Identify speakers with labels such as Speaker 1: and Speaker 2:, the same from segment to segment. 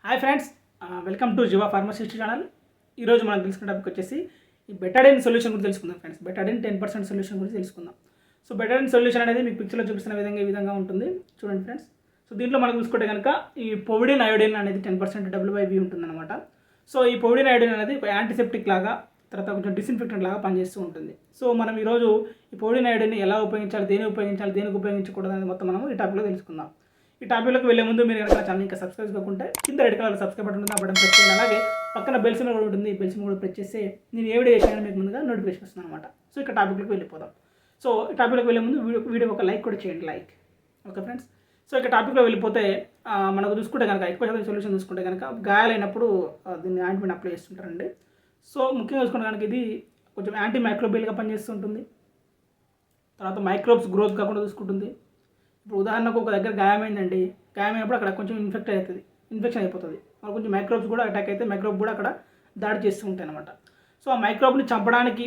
Speaker 1: Hi friends, welcome to Jiva pharmacist channel. ఈరోజు మనం తెలుసుకునే టాపిక్ వచ్చేసి ఈ బెటాడిన్ సొల్యూషన్ గురించి తెలుసుకుందాం ఫ్రెండ్స్. బెటాడిన్ 10% సొల్యూషన్ గురించి తెలుసుకుందాం. సో బెటాడిన్ సొల్యూషన్ అనేది మీకు పిక్చర్లో చూపిస్తున్న విధంగా ఈ విధంగా ఉంటుంది చూడండి ఫ్రెండ్స్. సో దీంట్లో మనం చూసుకుంటే కనుక ఈ పొవిడిన్ అయోడిన్ అనేది 10% WIV ఉంటుందన్నమాట. సో ఈ పొవిడిన్ అయోడిన్ అనేది ఒక యాంటీసెప్టిక్ లాగా, తర్వాత కొంచెం డిస్ఇన్ఫెక్టెంట్ లాగా పనిచేస్తూ ఉంటుంది. సో మనం ఈరోజు ఈ పొవిడిన్ అయోడిన్ ఎలా ఉపయోగించాలి, దేనికి ఉపయోగించకూడదు అనేది మొత్తం మనం ఈ టాపిక్లో తెలుసుకుందాం. ఈ టాపిక్లోకి వెళ్ళే ముందు మీరు కనుక ఛానల్ ఇంకా సబ్స్క్రైబ్ కాకుంటే కింద రెడ్ కలర్ సబ్స్క్రైబ్ బటన్ ఉంటుంది, ఆ బటన్ ప్రెస్ చేయండి. అలాగే పక్కన బెల్ సింబల్ కూడా ఉంటుంది, ఈ బెల్ సింబల్ కూడా ప్రెస్ చేస్తే నేను ఏ వీడియో చేసినా మీకు ముందుగా నోటిఫికేషన్ వస్తుంది అనమాట. సో ఇక్కడ టాపిక్లోకి వెళ్ళిపోదాం. సో ఈ టాపిక్లోకి వెళ్ళే ముందు వీడియో ఒక లైక్ కూడా చేయండి, లైక్. Okay friends. సో ఇక్కడ టాపిక్లో వెళ్ళిపోతే మనకు చూసుకుంటే కనుక ఎక్కువ శాతం సొల్యూషన్ చూసుకుంటే కనుక గాయాలైనప్పుడు దీన్ని ఆయింట్మెంట్ అప్లై చేస్తుంటారండి. సో ముఖ్యంగా చూసుకుంటే కనుక ఇది కొంచెం యాంటీ మైక్రోబియల్గా పనిచేస్తుంటుంది. తర్వాత మైక్రోబ్స్ గ్రోత్ కాకుండా చూసుకుంటుంది. ఇప్పుడు ఉదాహరణకు ఒక దగ్గర గాయమైందండి, గాయమైనప్పుడు అక్కడ కొంచెం ఇన్ఫెక్షన్ అయిపోతుంది. మరి కొంచెం మైక్రోబ్స్ కూడా అటాక్ అయితే మైక్రోబ్ కూడా అక్కడ దాడి చేస్తూ ఉంటాయి అనమాట. సో ఆ మైక్రోబ్ని చంపడానికి,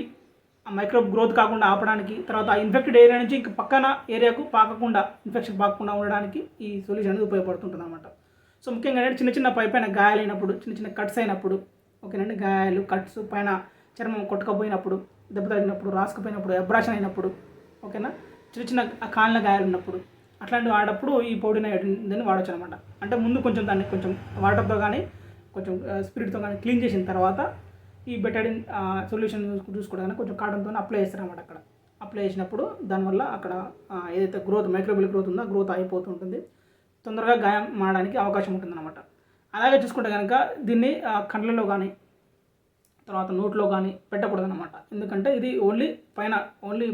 Speaker 1: ఆ మైక్రోబ్ గ్రోత్ కాకుండా ఆపడానికి, తర్వాత ఆ ఇన్ఫెక్టెడ్ ఏరియా నుంచి ఇంక పక్కన ఏరియాకు ఇన్ఫెక్షన్ పాకకుండా ఉండడానికి ఈ సొల్యూషన్ అనేది ఉపయోగపడుతుంటుంది అనమాట. సో ముఖ్యంగా చిన్న పైన గాయాలైనప్పుడు, చిన్న కట్స్ అయినప్పుడు, ఓకేనండి, గాయాలు కట్స్ పైన చర్మం కొట్టుకపోయినప్పుడు, దెబ్బ తగినప్పుడు, రాసుకుపోయినప్పుడు, అబ్రాషన్ అయినప్పుడు, ఓకేనా, చిన్న కాళ్ళ గాయాలు ఉన్నప్పుడు, అట్లాంటివి వాడేటప్పుడు ఈ పొవిడిన్ అయోడిన్ వాడచ్చు అనమాట. అంటే ముందు కొంచెం దాన్ని కొంచెం వాటర్తో కానీ కొంచెం స్పిరిట్తో కానీ క్లీన్ చేసిన తర్వాత ఈ బెటాడిన్ సొల్యూషన్ చూసుకోవడానికి కొంచెం కాటన్తో అప్లై చేస్తారన్నమాట. అక్కడ అప్లై చేసినప్పుడు దానివల్ల అక్కడ ఏదైతే మైక్రోబియల్ గ్రోత్ ఉందో గ్రోత్ అయిపోతుంటుంది, తొందరగా గాయం మారడానికి అవకాశం ఉంటుంది అనమాట. అలాగే చూసుకుంటే కనుక దీన్ని కళ్ళలో కానీ తర్వాత నోట్లో కానీ పెట్టకూడదు అనమాట. ఎందుకంటే ఇది ఓన్లీ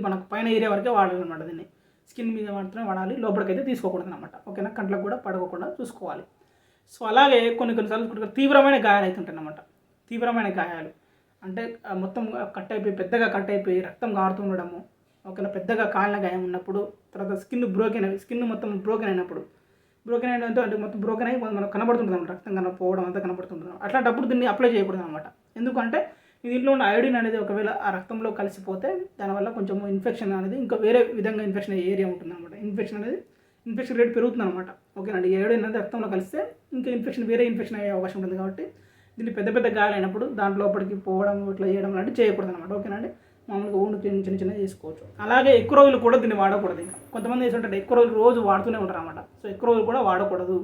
Speaker 1: మనకు పైన ఏరియా వరకే వాడాలన్నమాట. దీన్ని స్కిన్ మీద మాత్రమే వాడాలి, లోపలికైతే తీసుకోకూడదు అనమాట. ఓకేనా, కంట్లకు కూడా పడకుండా చూసుకోవాలి. సో అలాగే కొన్నిసార్లు తీవ్రమైన గాయాలు అవుతుంటాయి అన్నమాట. తీవ్రమైన గాయాలు అంటే మొత్తం పెద్దగా కట్ అయిపోయి రక్తం కారుతూ ఉండడము, ఓకేనా, పెద్దగా కాలిన గాయం ఉన్నప్పుడు, తర్వాత స్కిన్ మొత్తం బ్రోకెన్ అయినప్పుడు, అంటే మొత్తం బ్రోకెన్ అయ్యి మనకు కనబడుతుంటుంది అనమాట, రక్తం పోవడం అంతా కనబడుతుంటుంది. అట్లాంటప్పుడు దీన్ని అప్లై చేయకూడదు అనమాట. ఎందుకంటే దీంట్లో ఉన్న అయోడిన్ అనేది ఒకవేళ ఆ రక్తంలో కలిసిపోతే దానివల్ల కొంచెం ఇన్ఫెక్షన్ అనేది ఇంకా వేరే విధంగా ఇన్ఫెక్షన్ అయ్యే ఏరియా ఉంటుంది అనమాట. ఇన్ఫెక్షన్ రేట్ పెరుగుతుంది అనమాట. ఓకేనండి, అయోడిన్ అనేది రక్తంలో కలిస్తే ఇంకా వేరే ఇన్ఫెక్షన్ అయ్యే అవకాశం ఉంటుంది. కాబట్టి దీన్ని పెద్ద గాయాలైనప్పుడు దాంట్లో లోపలికి పోవడం ఇట్లా చేయడం లాంటివి చేయకూడదు అనమాట. ఓకేనండి, మామూలుగా ఊండు చిన్న చేసుకోవచ్చు. అలాగే ఎక్కువ రోజులు కూడా దీన్ని వాడకూడదు. ఇంకా కొంతమంది ఏంటంటే ఎక్కువ రోజులు రోజు వాడుతూనే ఉంటారు అనమాట. సో ఎక్కువ రోజులు కూడా వాడకూడదు.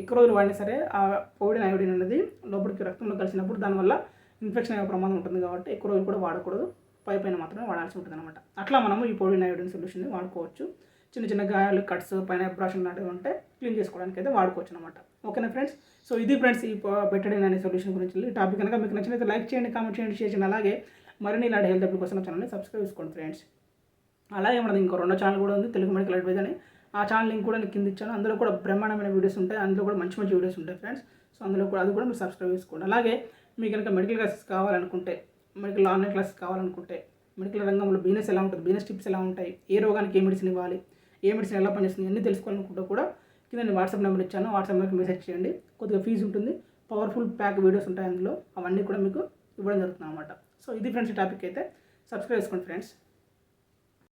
Speaker 1: ఎక్కువ రోజులు వాడినా సరే ఆ పొవిడిన్ అయోడిన్ అనేది లోపలికి రక్తంలో కలిసినప్పుడు దానివల్ల ఇన్ఫెక్షన్ అయ్యే ప్రమాదం ఉంటుంది. కాబట్టి ఎక్కువ రోజులు కూడా వాడకూడదు, పైన మాత్రమే వాడాల్సి ఉంటుంది అనమాట. అట్లా మనము ఈ పొవిడిన్ అయోడిన్ సొల్యూషన్ని వాడుకోవచ్చు. చిన్న గాయాలు, కట్స్, పైన అబ్రాషన్ లాంటివి ఉంటే క్లీన్ చేసుకోవడానికి అయితే వాడుకోవచ్చు అనమాట. ఓకేనా ఫ్రెండ్స్. సో ఇది ఫ్రెండ్స్ ఈ బెటాడిన్ అనే సొల్యూషన్ గురించి ఈ టాపిక్ కనుక మీకు నచ్చినైతే లైక్ చేయండి, కామెంట్ చేయండి, షేర్ చేయండి. అలాగే మరిన్ని ఇలాంటి హెల్త్ అప్డేట్ కోసం ఛానల్ని సబ్స్క్రైబ్ చేసుకోండి ఫ్రెండ్స్. అలాగే మనది ఇంకో 2 ఛానల్ కూడా ఉంది, తెలుగు మెడికల్ అడ్వైజ్ అని. ఆ ఛానల్ లింక్ కూడా నేను కింద ఇచ్చాను. అందులో కూడా బ్రహ్మాండమైన వీడియోస్ ఉంటాయి, అందులో కూడా మంచి వీడియోస్ ఉంటాయి ఫ్రెండ్స్. సో అందులో కూడా అది కూడా మీరు సబ్స్క్రైబ్ చేసుకోండి. అలాగే మీకు కనుక మెడికల్ క్లాసెస్ కావాలనుకుంటే, ఆన్లైన్ క్లాసెస్ కావాలనుకుంటే, మెడికల్ రంగంలో బిజినెస్ ఎలా ఉంటుంది, బిజినెస్ టిప్స్ ఎలా ఉంటాయి, ఏ రోగానికి ఏ మెడిసిన్ ఇవ్వాలి, ఏ మెడిసిన్ ఎలా పనిచేస్తుంది అన్నీ తెలుసుకోవాలనుకుంటే కూడా కింద నేను వాట్సాప్ నెంబర్ ఇచ్చాను, వాట్సాప్ నెంబర్కి మెసేజ్ చేయండి. కొద్దిగా ఫీజు ఉంటుంది, పవర్ఫుల్ ప్యాక్ వీడియోస్ ఉంటాయి అందులో, అవన్నీ కూడా మీకు ఇవ్వడం జరుగుతుంది అనమాట. సో ఇది ఫ్రెండ్స్ ఈ టాపిక్ అయితే సబ్స్క్రైబ్ చేసుకోండి ఫ్రెండ్స్.